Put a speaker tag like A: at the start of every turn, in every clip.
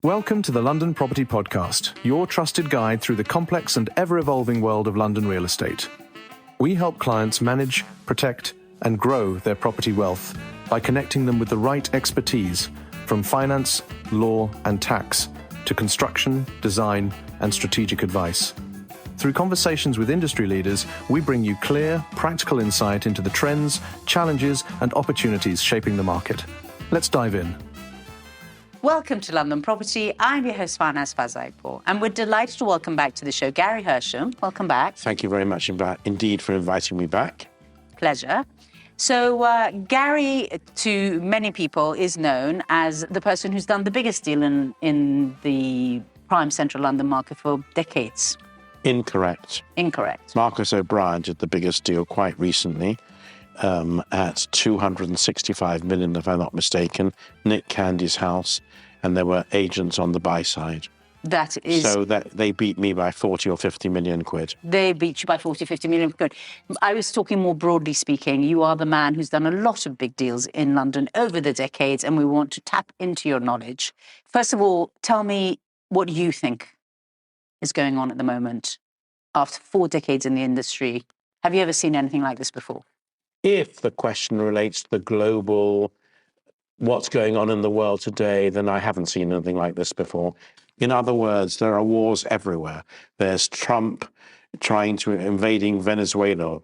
A: Welcome to the London Property Podcast, your trusted guide through the complex and ever-evolving world of London real estate. We help clients manage, protect, and grow their property wealth by connecting them with the right expertise from finance, law, and tax to construction, design, and strategic advice. Through conversations with industry leaders, we bring you clear, practical insight into the trends, challenges, and opportunities shaping the market. Let's dive in.
B: Welcome to London Property. I'm your host, Farnaz Fazaipour, and we're delighted to welcome back to the show Gary Hersham. Welcome back.
C: Thank you very much indeed for inviting me back.
B: Pleasure. So Gary, to many people, is known as the person who's done the biggest deal in the prime central London market for decades.
C: Incorrect. Marcus O'Brien did the biggest deal quite recently at 265 million, if I'm not mistaken, Nick Candy's house, and there were agents on the buy side.
B: That is...
C: So that they beat me by 40 or 50 million quid.
B: They beat you by 40, 50 million quid. I was talking more broadly speaking. You are the man who's done a lot of big deals in London over the decades, and we want to tap into your knowledge. First of all, tell me what you think is going on at the moment after 4 decades in the industry. Have you ever seen anything like this before?
C: If the question relates to the global, what's going on in the world today, then I haven't seen anything like this before. In other words, there are wars everywhere. There's Trump invading Venezuela,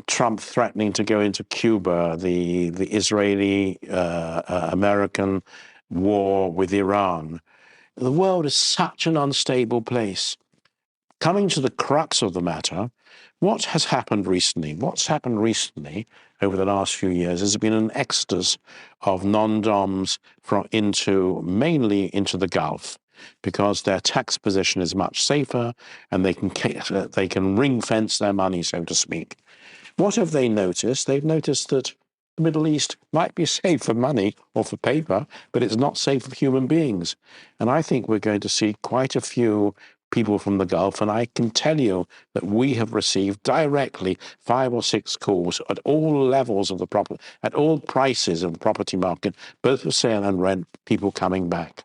C: Trump threatening to go into Cuba, the Israeli-American war with Iran. The world is such an unstable place. Coming to the crux of the matter, what has happened recently? What's happened recently over the last few years has been an exodus of non-doms mainly into the Gulf, because their tax position is much safer and they can ring-fence their money, so to speak. What have they noticed? They've noticed that the Middle East might be safe for money or for paper, but it's not safe for human beings. And I think we're going to see quite a few people from the Gulf, and I can tell you that we have received directly 5 or 6 calls at all levels of the property, at all prices of the property market, both for sale and rent, people coming back,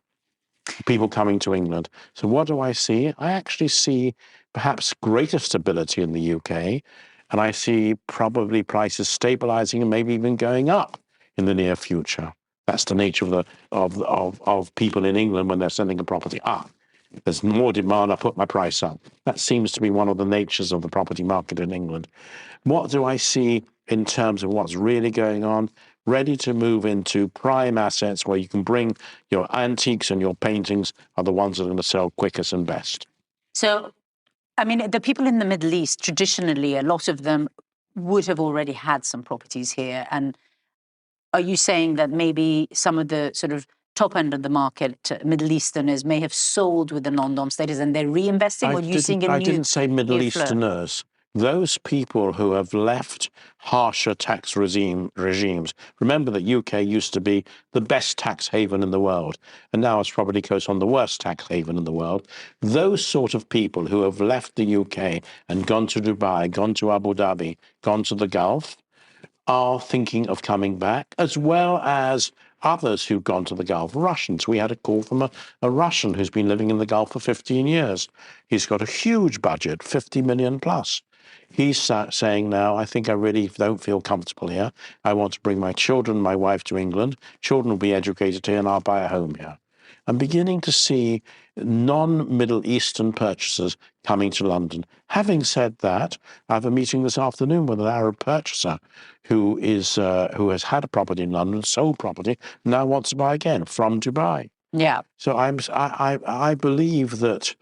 C: people coming to England. So what do I see? I actually see perhaps greater stability in the UK, and I see probably prices stabilizing and maybe even going up in the near future. That's the nature of people in England when they're selling a property. There's more demand, I put my price up. That seems to be one of the natures of the property market in England. What do I see in terms of what's really going on? Ready to move into prime assets where you can bring your antiques and your paintings are the ones that are going to sell quickest and best.
B: So, I mean, the people in the Middle East, traditionally, a lot of them would have already had some properties here. And are you saying that maybe some of the sort of top end of the market, Middle Easterners, may have sold with the non-dom status and they're reinvesting?
C: I didn't say Middle Easterners. Those people who have left harsher tax regimes. Remember that UK used to be the best tax haven in the world, and now it's probably close on the worst tax haven in the world. Those sort of people who have left the UK and gone to Dubai, gone to Abu Dhabi, gone to the Gulf, are thinking of coming back, as well as others who've gone to the Gulf. Russians. We had a call from a Russian who's been living in the Gulf for 15 years. He's got a huge budget, 50 million plus. He's saying now, I think I really don't feel comfortable here. I want to bring my children, my wife to England. Children will be educated here and I'll buy a home here. I'm beginning to see non-Middle Eastern purchasers coming to London. Having said that, I have a meeting this afternoon with an Arab purchaser who has had a property in London, sold property, now wants to buy again from Dubai.
B: Yeah.
C: So I believe that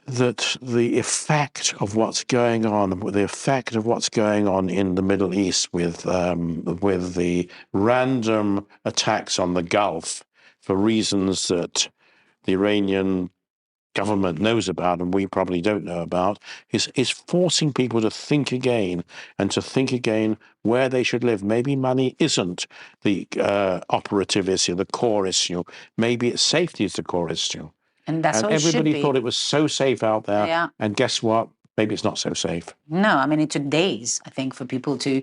C: the effect of what's going on, in the Middle East with the random attacks on the Gulf for reasons that the Iranian government knows about and we probably don't know about, is forcing people to think again and to think again where they should live. Maybe money isn't the operative issue, the core issue. Maybe it's safety is the core issue.
B: And that's what it should be.
C: Everybody thought it was so safe out there.
B: Yeah.
C: And guess what? Maybe it's not so safe.
B: No, I mean, it took days, I think, for people to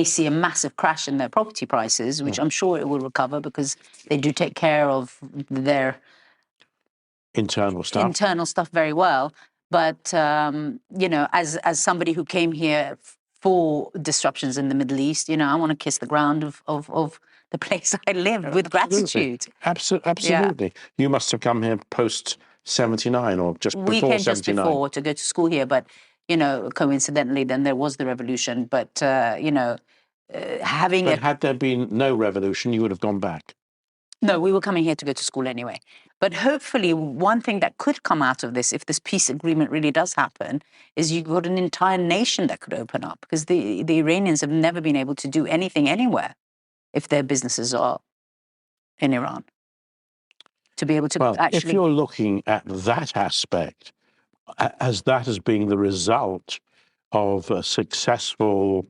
B: see a massive crash in their property prices, which I'm sure it will recover because they do take care of their
C: internal stuff
B: very well. But as somebody who came here for disruptions in the Middle East, I want to kiss the ground of the place I live with gratitude.
C: Absolutely. You must have come here post 79 or just
B: We
C: before
B: came
C: 79.
B: just before to go to school here, but coincidentally, then there was the revolution. But having
C: But had there been no revolution, you would have gone back.
B: No, we were coming here to go to school anyway. But hopefully, one thing that could come out of this, if this peace agreement really does happen, is you've got an entire nation that could open up, because the Iranians have never been able to do anything anywhere if their businesses are in Iran. To be able to
C: if you're looking at that aspect, as that as being the result of a successful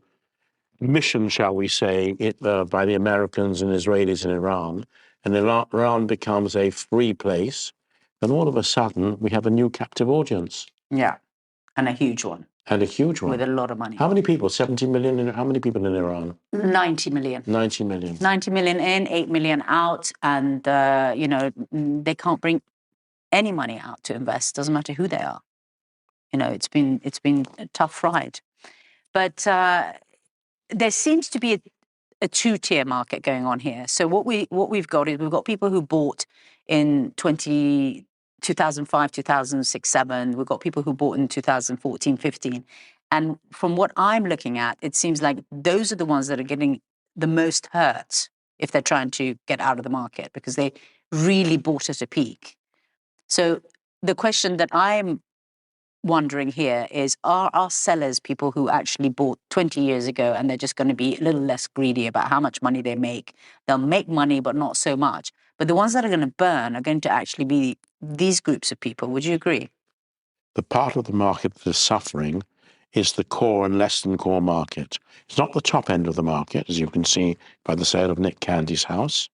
C: mission, shall we say, by the Americans and Israelis in Iran, and Iran becomes a free place, then all of a sudden we have a new captive audience.
B: Yeah, and a huge one.
C: And a huge one.
B: With a lot of money.
C: How many people? 70 million? How many people in Iran?
B: 90 million.
C: 90 million.
B: 90 million in, 8 million out, and, they can't bring any money out to invest. Doesn't matter who they are. It's been a tough ride. But there seems to be a two-tier market going on here. So what we've got is we've got people who bought in 2005, 2006, 7. We've got people who bought in 2014, 15. And from what I'm looking at, it seems like those are the ones that are getting the most hurt if they're trying to get out of the market, because they really bought at a peak. So the question that I'm wondering here is, are our sellers people who actually bought 20 years ago and they're just going to be a little less greedy about how much money they make? They'll make money, but not so much. But the ones that are going to burn are going to actually be these groups of people. Would you agree?
C: The part of the market that is suffering is the core and less than core market. It's not the top end of the market, as you can see by the sale of Nick Candy's house.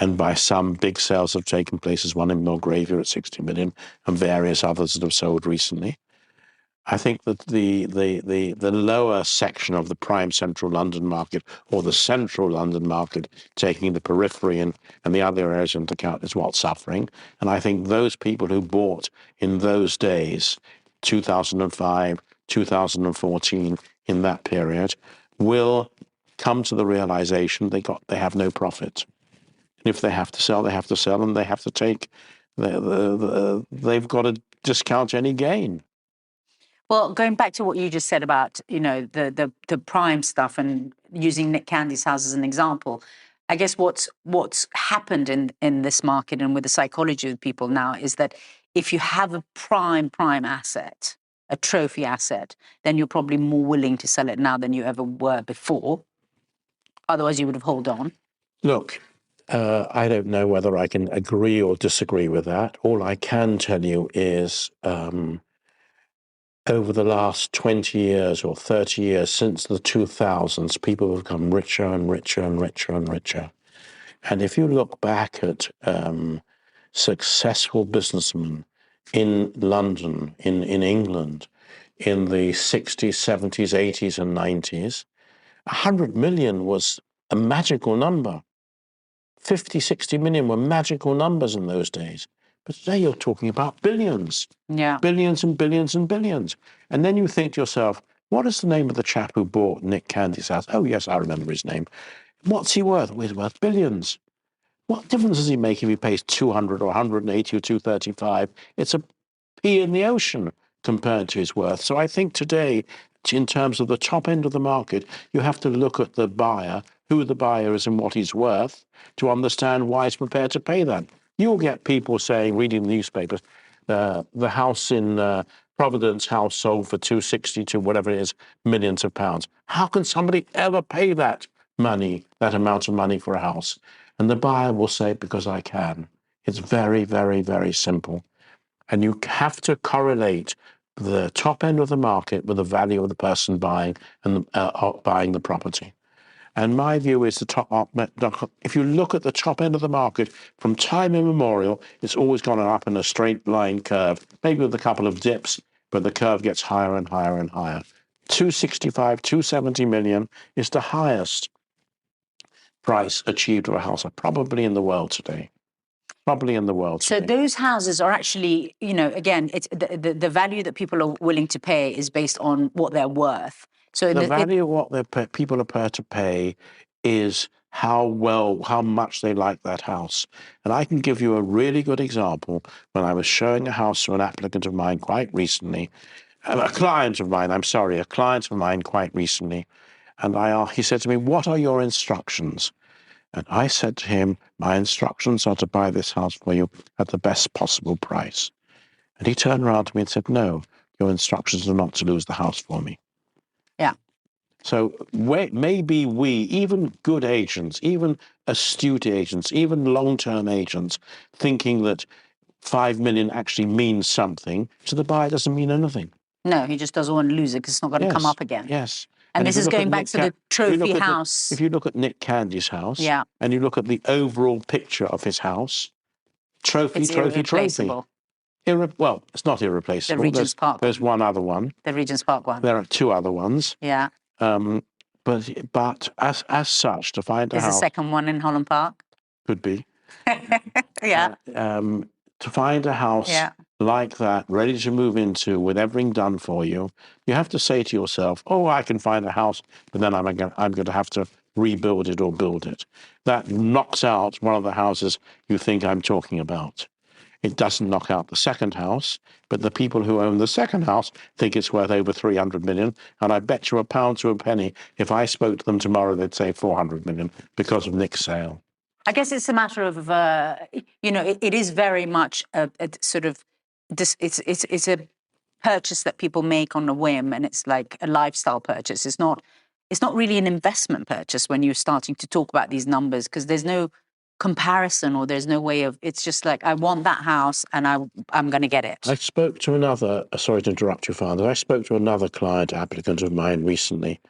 C: And by some big sales that have taken place, as one in Belgravia at 60 million and various others that have sold recently. I think that the lower section of the prime central London market, or the central London market, taking the periphery and the other areas into account, is what's suffering. And I think those people who bought in those days, 2005, 2014, in that period, will come to the realization they have no profit. And if they have to sell, they have to sell, and they have to take, they've got to discount any gain.
B: Well, going back to what you just said about, the prime stuff and using Nick Candy's house as an example, I guess what's happened in this market and with the psychology of people now is that if you have a prime asset, a trophy asset, then you're probably more willing to sell it now than you ever were before. Otherwise, you would have held on.
C: Look, I don't know whether I can agree or disagree with that. All I can tell you is over the last 20 years or 30 years, since the 2000s, people have become richer and richer and richer and richer. And if you look back at successful businessmen in London, in England, in the 60s, 70s, 80s, and 90s, 100 million was a magical number. 50, 60 million were magical numbers in those days. But today you're talking about billions.
B: Yeah.
C: Billions and billions and billions. And then you think to yourself, what is the name of the chap who bought Nick Candy's house? Oh, yes, I remember his name. What's he worth? Well, he's worth billions. What difference does he make if he pays 200 or 180 or 235? It's a pea in the ocean compared to his worth. So I think today, in terms of the top end of the market, you have to look at the buyer, who the buyer is and what he's worth, to understand why he's prepared to pay that. You'll get people saying, reading the newspapers, the house in Providence House sold for 260 to whatever it is, millions of pounds. How can somebody ever pay that money, that amount of money for a house? And the buyer will say, because I can. It's very, very, very simple. And you have to correlate the top end of the market with the value of the person buying and buying the property. And my view is if you look at the top end of the market, from time immemorial, it's always gone up in a straight line curve, maybe with a couple of dips, but the curve gets higher and higher and higher. 265, 270 million is the highest price achieved for a house probably in the world today. Probably in the world
B: So
C: today.
B: those houses are actually, you know, again, it's the value that people are willing to pay is based on what they're worth. So
C: The value of what people are prepared to pay is how much they like that house. And I can give you a really good example. When I was showing a house to an applicant of mine quite recently, a client of mine quite recently, and he said to me, "What are your instructions?" And I said to him, "My instructions are to buy this house for you at the best possible price." And he turned around to me and said, "No, your instructions are not to lose the house for me."
B: yeah.
C: So maybe we, even good agents, even astute agents, even long-term agents, thinking that 5 million actually means something, to the buyer doesn't mean anything.
B: No, he just doesn't want to lose it because it's not going to come up again.
C: Yes.
B: And
C: if
B: this
C: you
B: is
C: look at
B: going back to the trophy house.
C: If you look at Nick Candy's house,
B: Yeah.
C: and you look at the overall picture of his house, trophy,
B: It's
C: trophy, trophy.
B: irreplaceable.
C: Well, it's not irreplaceable.
B: The Regent's Park
C: There's one other one.
B: The Regent's Park one.
C: There are two other ones.
B: Yeah.
C: But as such, to find a
B: There's a
C: house
B: second one in Holland Park.
C: could be
B: Yeah.
C: to find a house
B: Yeah.
C: like that, ready to move into, with everything done for you, you have to say to yourself, "Oh, I can find a house, but then I'm going to have to rebuild it or build it." That knocks out one of the houses you think I'm talking about. It doesn't knock out the second house, but the people who own the second house think it's worth over 300 million. And I bet you a pound to a penny, if I spoke to them tomorrow, they'd say 400 million because of Nick's sale.
B: I guess it's a matter of, you know, it is very much a sort of, it's a purchase that people make on a whim, and it's like a lifestyle purchase. It's not really an investment purchase when you're starting to talk about these numbers, because there's no comparison, or there's no way of, it's just like, I want that house and I'm going to get it.
C: I spoke to another, sorry to interrupt you, Farnaz. I spoke to another client applicant of mine recently,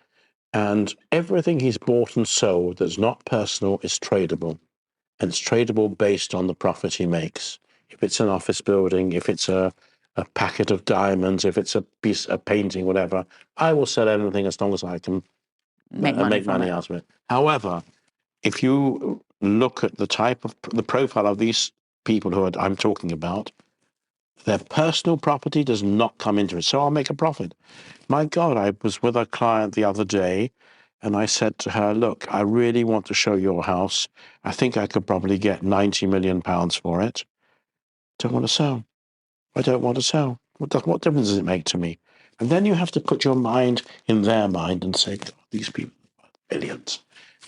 C: and everything he's bought and sold that's not personal is tradable. And it's tradable based on the profit he makes. If it's an office building, if it's a packet of diamonds, if it's a piece of painting, whatever, I will sell anything as long as I can make money out of it. However, if you look at the profile of these people I'm talking about, their personal property does not come into it. So I'll make a profit. My God, I was with a client the other day, and I said to her, "Look, I really want to show your house. I think I could probably get 90 million pounds for it. Don't want to sell. I don't want to sell. What difference does it make to me?" And then you have to put your mind in their mind and say, "God, these people are worth billions.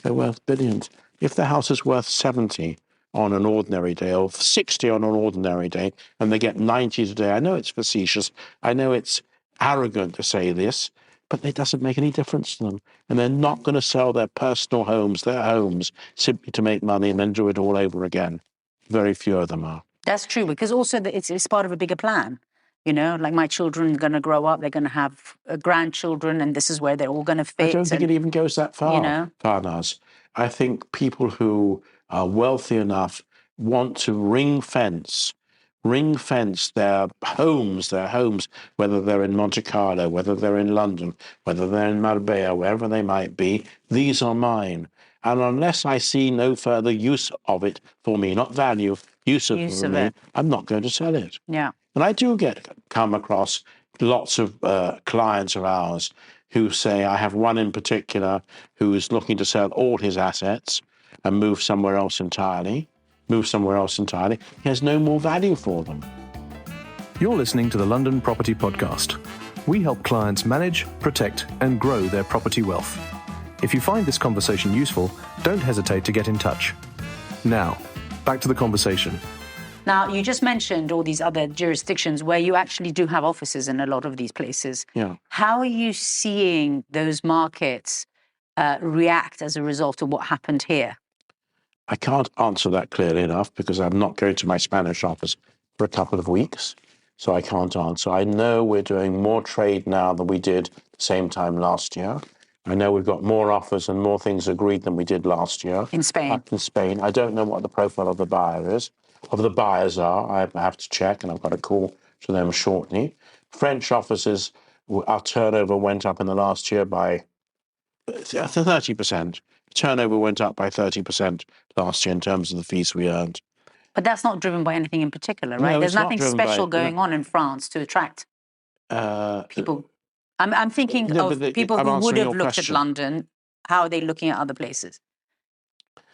C: They're worth billions. If the house is worth 70 on an ordinary day, or 60 on an ordinary day, and they get 90 today," I know it's facetious. I know it's arrogant to say this, but it doesn't make any difference to them. And they're not going to sell their personal homes, their homes, simply to make money and then do it all over again. Very few of them are.
B: That's true, because also it's part of a bigger plan. You know, like, my children are going to grow up, they're going to have grandchildren, and this is where they're all going to fit.
C: I don't think it even goes that far,
B: you know?
C: Farnaz. I think people who are wealthy enough want to ring fence their homes, whether they're in Monte Carlo, whether they're in London, whether they're in Marbella, wherever they might be. These are mine. And unless I see no further use of it for me, not value, use of it, I'm not going to sell it.
B: Yeah.
C: And I do come across lots of clients of ours who say, I have one in particular who is looking to sell all his assets and move somewhere else entirely. He has no more value for them.
A: You're listening to the London Property Podcast. We help clients manage, protect, and grow their property wealth. If you find this conversation useful, don't hesitate to get in touch. Now, back to the conversation.
B: Now, you just mentioned all these other jurisdictions where you actually do have offices in a lot of these places.
C: Yeah.
B: How are you seeing those markets react as a result of what happened here?
C: I can't answer that clearly enough because I'm not going to my Spanish office for a couple of weeks, so I can't answer. I know we're doing more trade now than we did the same time last year. I know we've got more offers and more things agreed than we did last year.
B: In Spain?
C: In Spain. I don't know what the profile of the buyers are. I have to check, and I've got a call to them shortly. French offices Our turnover went up in the last year by 30%. Turnover went up by 30% last year in terms of the fees we earned.
B: But that's not driven by anything in particular, right?
C: No,
B: There's
C: it's not
B: nothing
C: driven
B: special
C: by.
B: going on in France to attract people. I'm thinking
C: No,
B: of
C: but
B: people
C: I'm
B: who would
C: answering
B: have
C: your
B: looked at
C: question.
B: London. How are they looking at other places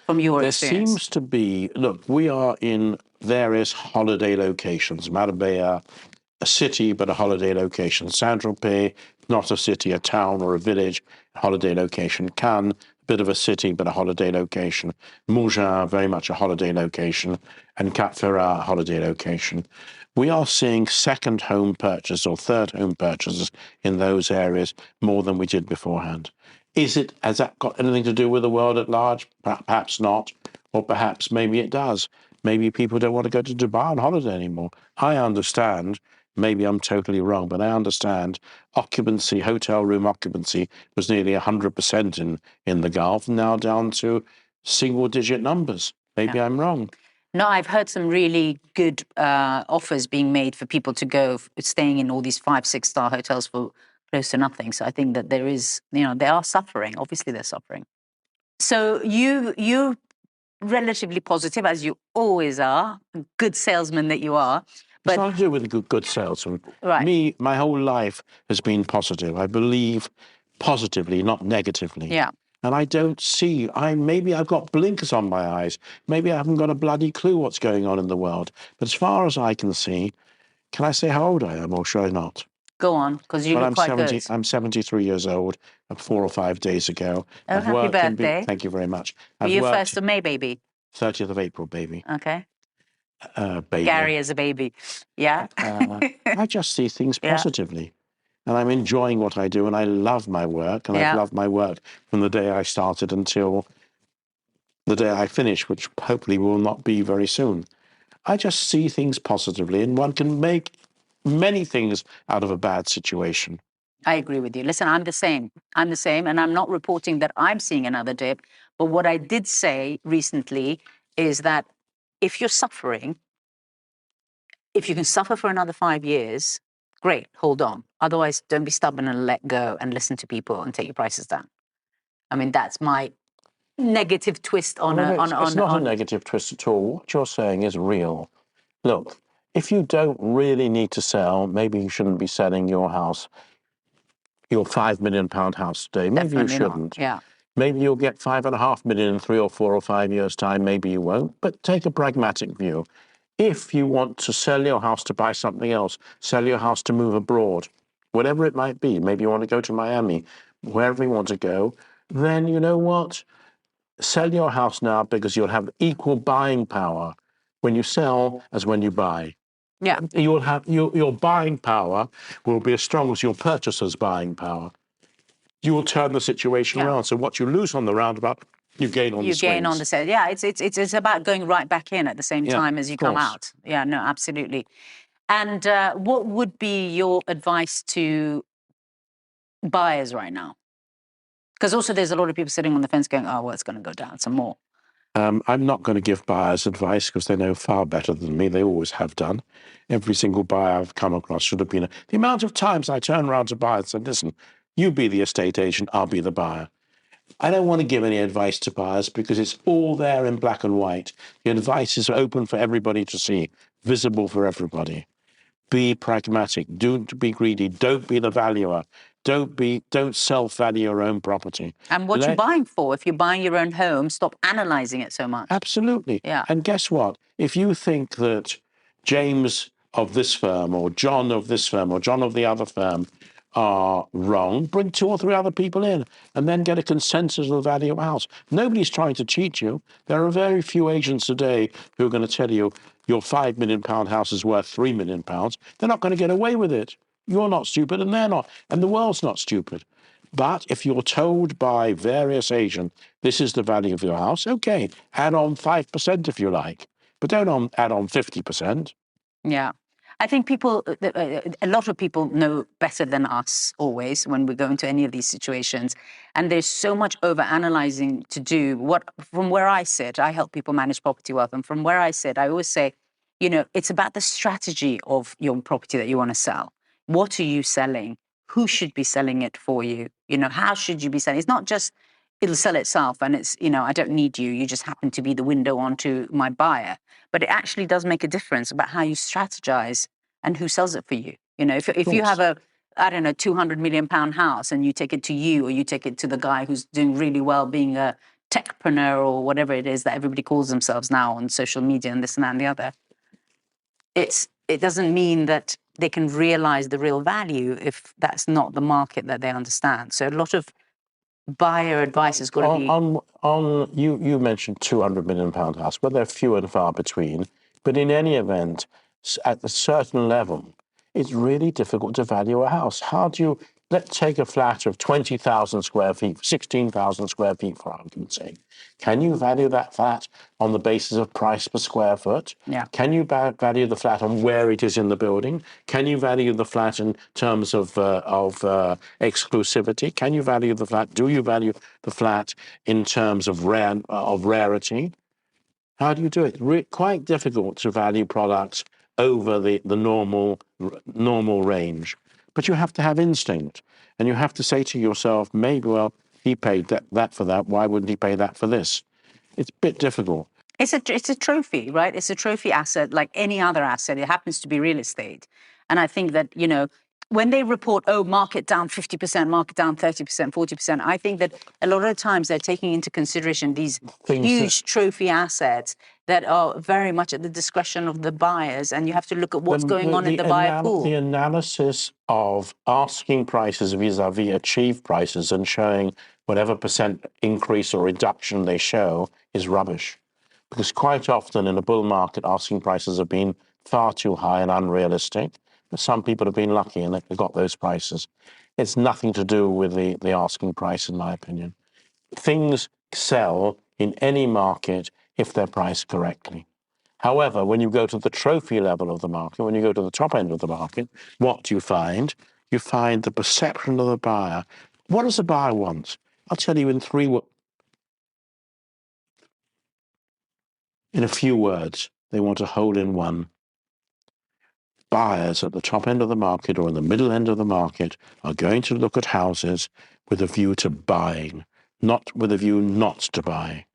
B: from your
C: There
B: experience?
C: seems to be, look, we are in various holiday locations. Marbella, a city, but a holiday location. Saint-Tropez, not a city, a town or a village, holiday location. Cannes, a bit of a city, but a holiday location. Mougins, very much a holiday location. And Cap Ferrat, a holiday location. We are seeing second home purchase or third home purchases in those areas more than we did beforehand. Has that got anything to do with the world at large? Perhaps not, or perhaps maybe it does. Maybe people don't want to go to Dubai on holiday anymore. I understand, maybe I'm totally wrong, but I understand occupancy, hotel room occupancy was nearly 100% in the Gulf, now down to single-digit numbers. Maybe I'm wrong.
B: No, I've heard some really good offers being made for people to go staying in all these 5, 6-star hotels for close to nothing. So I think that there is, they are suffering. Obviously, they're suffering. So you relatively positive, as you always are, good salesman that you are.
C: It's not to do with a good salesman.
B: Right.
C: Me, my whole life has been positive. I believe positively, not negatively.
B: Yeah.
C: And I don't see, maybe I've got blinkers on my eyes. Maybe I haven't got a bloody clue what's going on in the world. But as far as I can see, can I say how old I am, or should I not?
B: Go on, because you look quite good.
C: I'm 73 years old, 4 or 5 days ago.
B: Oh, happy birthday.
C: Thank you very much.
B: Were you 1st of May baby?
C: 30th of April baby.
B: Okay.
C: Baby.
B: Gary as a baby. Yeah.
C: I just see things positively. And I'm enjoying what I do, and I love my work, and I've loved my work from the day I started until the day I finish, which hopefully will not be very soon. I just see things positively, and one can make many things out of a bad situation.
B: I agree with you. Listen, I'm the same. And I'm not reporting that I'm seeing another dip. But what I did say recently is that if you're suffering, if you can suffer for another 5 years, great, hold on. Otherwise, don't be stubborn and let go and listen to people and take your prices down. I mean, that's my negative twist on
C: It's not a negative twist at all. What you're saying is real. Look, if you don't really need to sell, maybe you shouldn't be selling your house, your £5 million house today. Maybe
B: Definitely
C: you shouldn't.
B: Not. Yeah.
C: Maybe you'll get 5.5 million in 3 or 4 or 5 years' time. Maybe you won't. But take a pragmatic view. If you want to sell your house to buy something else, sell your house to move abroad, whatever it might be, maybe you want to go to Miami, wherever you want to go, then you know what? Sell your house now, because you'll have equal buying power when you sell as when you buy.
B: Yeah.
C: You'll have your buying power will be as strong as your purchaser's buying power. You will turn the situation around. So what you lose on the roundabout, you gain on the swings.
B: You gain on the sale. Yeah, it's about going right back in at the same time as you come out. Yeah, no, absolutely. And what would be your advice to buyers right now? Because also there's a lot of people sitting on the fence going, oh, well, it's going to go down some more.
C: I'm not going to give buyers advice, because they know far better than me. They always have done. Every single buyer I've come across should have been. The amount of times I turn around to buyers and said, listen, you be the estate agent, I'll be the buyer. I don't want to give any advice to buyers, because it's all there in black and white. The advice is open for everybody to see, visible for everybody. Be pragmatic. Don't be greedy. Don't be the valuer. Don't self-value your own property.
B: And what you're buying for, if you're buying your own home, stop analysing it so much.
C: Absolutely.
B: Yeah.
C: And guess what? If you think that James of this firm, or John of this firm, or John of the other firm are wrong, bring 2 or 3 other people in, and then get a consensus of the value of a house. Nobody's trying to cheat you. There are very few agents today who are going to tell you your £5 million house is worth £3 million. They're not going to get away with it. You're not stupid, and they're not. And the world's not stupid. But if you're told by various agents, this is the value of your house, okay, add on 5% if you like, but don't add on 50%.
B: Yeah. I think people, a lot of people know better than us always when we go into any of these situations. And there's so much over-analyzing to do. From where I sit, I help people manage property wealth. And from where I sit, I always say, it's about the strategy of your property that you want to sell. What are you selling? who should be selling it for you? You know, how should you be selling? It's not just it'll sell itself and it's, you know, I don't need you. You just happen to be the window onto my buyer. But it actually does make a difference about how you strategize and who sells it for you. You know, if you have a, I don't know, 200 million pound house and you take it to you or you take it to the guy who's doing really well being a techpreneur or whatever it is that everybody calls themselves now on social media and this and that and the other, it doesn't mean that they can realize the real value if that's not the market that they understand. So a lot of buyer advice has got to be...
C: You mentioned £200 million house, but they're few and far between. But in any event, at a certain level, it's really difficult to value a house. How do you... Let's take a flat of 20,000 square feet, 16,000 square feet, for argument's sake. Can you value that flat on the basis of price per square foot?
B: Yeah.
C: Can you value the flat on where it is in the building? Can you value the flat in terms of exclusivity? Can you value the flat? Do you value the flat in terms of rarity? How do you do it? Quite difficult to value products over the normal range. But you have to have instinct, and you have to say to yourself, maybe, well, he paid that for that. Why wouldn't he pay that for this? It's a bit difficult.
B: It's a trophy, right? It's a trophy asset like any other asset. It happens to be real estate. And I think that, you know, when they report, oh, market down 50%, market down 30%, 40%, I think that a lot of times they're taking into consideration these huge trophy assets that are very much at the discretion of the buyers. And you have to look at what's going on in the buyer pool.
C: The analysis of asking prices vis-a-vis achieved prices and showing whatever percent increase or reduction they show is rubbish. Because quite often in a bull market, asking prices have been far too high and unrealistic. But some people have been lucky and they've got those prices. It's nothing to do with the asking price, in my opinion. Things sell in any market if they're priced correctly. However, when you go to the trophy level of the market, when you go to the top end of the market, what do you find? You find the perception of the buyer. What does the buyer want? I'll tell you in in a few words. They want a hole-in-one. Buyers at the top end of the market or in the middle end of the market are going to look at houses with a view to buying, not with a view not to buy.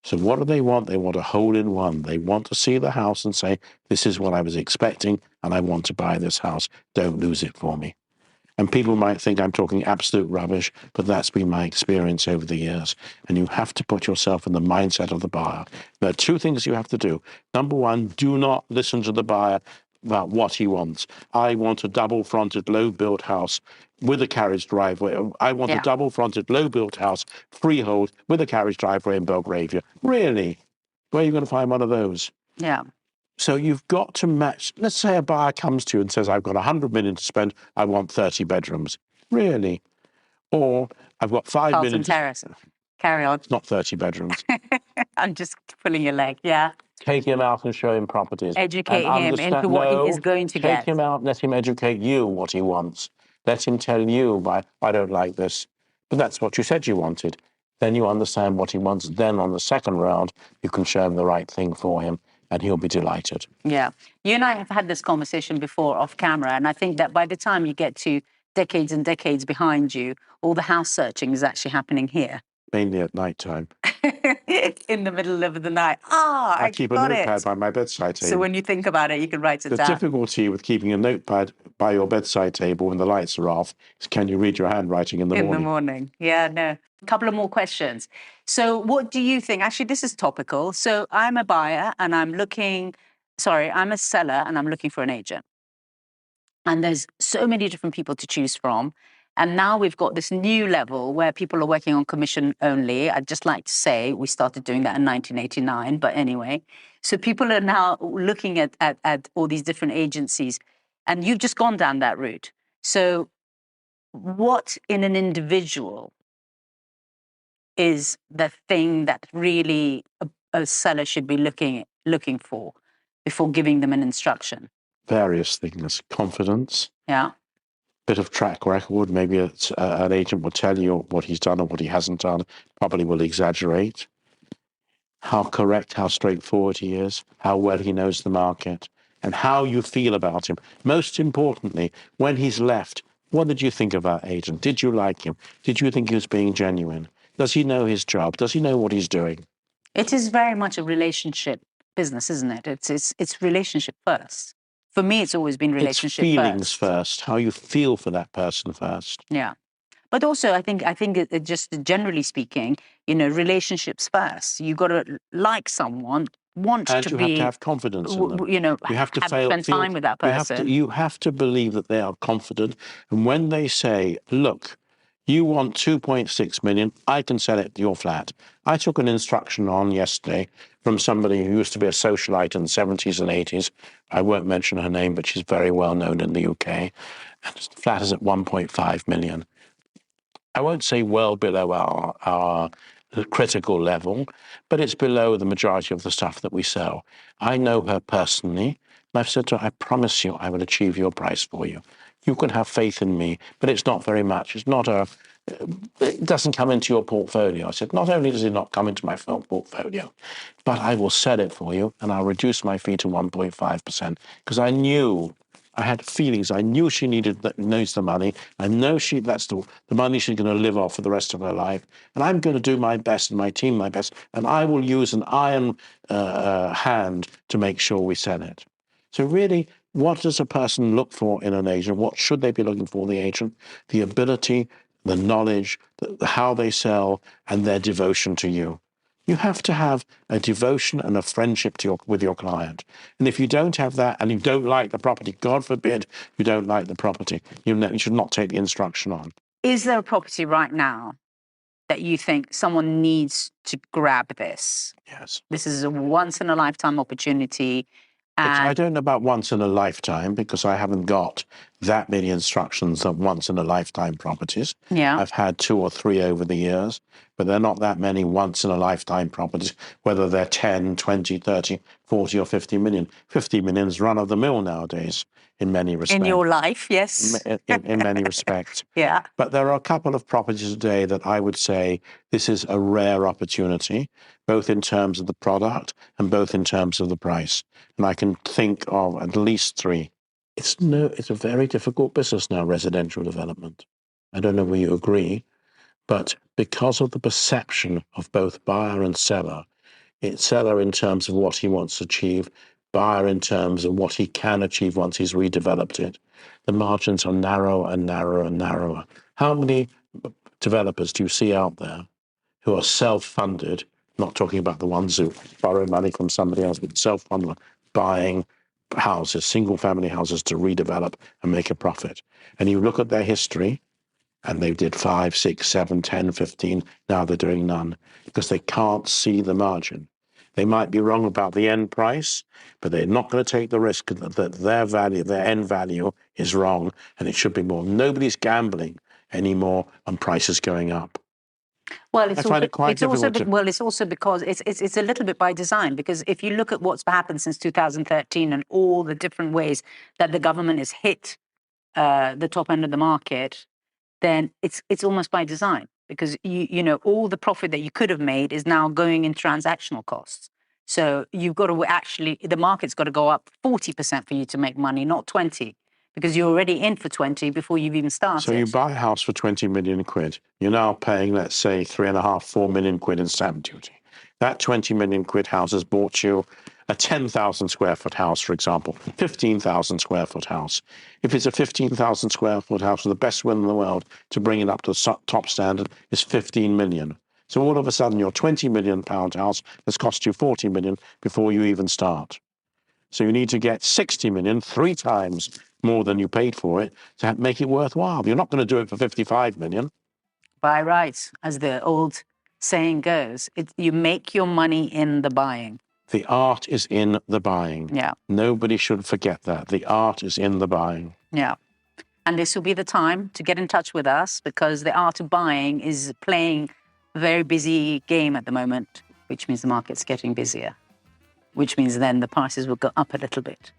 C: So what do they want? They want a hole-in-one. They want to see the house and say, this is what I was expecting and I want to buy this house. Don't lose it for me. And people might think I'm talking absolute rubbish, but that's been my experience over the years. And you have to put yourself in the mindset of the buyer. There are two things you have to do. Number one, do not listen to the buyer about what he wants. I want a double-fronted, low-built house with a carriage driveway. I want a double-fronted, low-built house, freehold, with a carriage driveway in Belgravia. Really? Where are you going to find one of those?
B: Yeah.
C: So you've got to match. Let's say a buyer comes to you and says, I've got 100 million to spend. I want 30 bedrooms. Really? Or I've got 5 million.
B: Carlton Terrace. Carry on.
C: It's not 30 bedrooms.
B: I'm just pulling your leg. Yeah.
C: Take him out and show him properties.
B: Educate him into what he is going to get.
C: Take him out, let him educate you what he wants. Let him tell you, I don't like this. But that's what you said you wanted. Then you understand what he wants. Then on the second round, you can show him the right thing for him and he'll be delighted.
B: Yeah. You and I have had this conversation before off camera. And I think that by the time you get to decades and decades behind you, all the house searching is actually happening here.
C: Mainly at night time.
B: In the middle of the night. I
C: keep a notepad by my bedside table.
B: So when you think about it, you can write it down.
C: The difficulty with keeping a notepad by your bedside table when the lights are off is can you read your handwriting in the morning?
B: In the morning. Yeah, no. A couple of more questions. So what do you think? Actually, this is topical. So I'm a buyer and I'm a seller and I'm looking for an agent. And there's so many different people to choose from. And now we've got this new level where people are working on commission only. I'd just like to say we started doing that in 1989. But anyway, so people are now looking at all these different agencies. And you've just gone down that route. So what in an individual is the thing that really a seller should be looking for before giving them an instruction?
C: Various things. Confidence.
B: Yeah.
C: Bit of track record. Maybe an agent will tell you what he's done or what he hasn't done. Probably will exaggerate. How correct, how straightforward he is, how well he knows the market, and how you feel about him. Most importantly, when he's left, What did you think of our agent? Did you like him? Did you think he was being genuine? Does he know his job? Does he know what he's doing?
B: It is very much a relationship business, isn't it? It's relationship first. For me, it's always been relationship
C: It's feelings first, how you feel for that person first.
B: Yeah. But also, I think it just generally speaking, relationships first. You got to like someone, want
C: And
B: to
C: you
B: be,
C: have to have confidence in them. You have to
B: spend time with that person.
C: You have to believe that they are confident. And when they say, look, you want 2.6 million, I can sell it to your flat. I took an instruction on yesterday from somebody who used to be a socialite in the 70s and 80s. I won't mention her name, but she's very well known in the UK. And the flat is at 1.5 million. I won't say well below our critical level, but it's below the majority of the stuff that we sell. I know her personally, and I've said to her, I promise you I will achieve your price for you. You can have faith in me, but it's not very much. It doesn't come into your portfolio. I said, not only does it not come into my portfolio, but I will sell it for you and I'll reduce my fee to 1.5% because I had feelings. I knew she knows the money. I know that's the money she's going to live off for the rest of her life. And I'm going to do my best and my team my best. And I will use an iron hand to make sure we sell it. So really, what does a person look for in an agent? What should they be looking for, the agent? The ability, the knowledge, how they sell, and their devotion to you. You have to have a devotion and a friendship with your client. And if you don't have that and you don't like the property, God forbid you don't like the property, you should not take the instruction on.
B: Is there a property right now that you think someone needs to grab this?
C: Yes.
B: This is a once-in-a-lifetime opportunity.
C: I don't know about once in a lifetime because I haven't got that many instructions of once in a lifetime properties.
B: Yeah.
C: I've had 2 or 3 over the years, but they're not that many once in a lifetime properties, whether they're 10, 20, 30, 40 or 50 million. 50 million is run of the mill nowadays in many respects.
B: In your life, yes.
C: In many respects.
B: Yeah.
C: But there are a couple of properties today that I would say this is a rare opportunity, both in terms of the product and both in terms of the price. And I can think of at least 3. It's a very difficult business now, residential development. I don't know whether you agree, but because of the perception of both buyer and seller, seller in terms of what he wants to achieve, buyer in terms of what he can achieve once he's redeveloped it, the margins are narrower and narrower and narrower. How many developers do you see out there who are self-funded, not talking about the ones who borrow money from somebody else, but self-funded, buying houses, single-family houses to redevelop and make a profit? And you look at their history, and they did 5, 6, 7, 10, 15. Now they're doing none because they can't see the margin. They might be wrong about the end price, but they're not going to take the risk that their end value is wrong, and it should be more. Nobody's gambling anymore on prices going up.
B: Well,
C: I find it quite difficult.
B: It's also because it's a little bit by design, because if you look at what's happened since 2013 and all the different ways that the government has hit the top end of the market, then it's almost by design, because you know all the profit that you could have made is now going in transactional costs. So you've got to the market's got to go up 40% for you to make money, not 20. Because you're already in for 20 before you've even started.
C: So you buy a house for 20 million quid. You're now paying, let's say, 3.5, 4 million quid in stamp duty. That 20 million quid house has bought you a 10,000 square foot house, for example, 15,000 square foot house. If it's a 15,000 square foot house with the best will in the world, to bring it up to the top standard is 15 million. So all of a sudden, your 20 million pound house has cost you 40 million before you even start. So you need to get 60 million, 3 times more than you paid for it, to make it worthwhile. You're not going to do it for 55 million.
B: By rights, as the old saying goes, you make your money in the buying.
C: The art is in the buying.
B: Yeah.
C: Nobody should forget that. The art is in the buying.
B: Yeah. And this will be the time to get in touch with us, because the art of buying is playing a very busy game at the moment, which means the market's getting busier, which means then the prices will go up a little bit.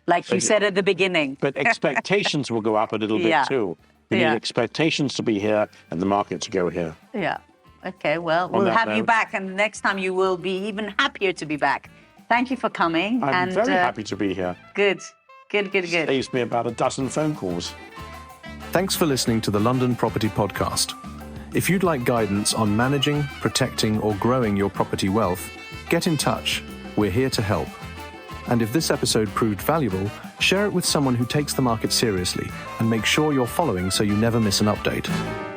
B: Like you said at the beginning.
C: But expectations will go up a little bit too. You need expectations to be here and the market to go here.
B: Yeah. Okay, well, we'll have you back, and next time you will be even happier to be back. Thank you for coming.
C: I'm very happy to be here.
B: Good.
C: Saves me about a dozen phone calls.
A: Thanks for listening to the London Property Podcast. If you'd like guidance on managing, protecting, or growing your property wealth, get in touch. We're here to help. And if this episode proved valuable, share it with someone who takes the market seriously and make sure you're following so you never miss an update.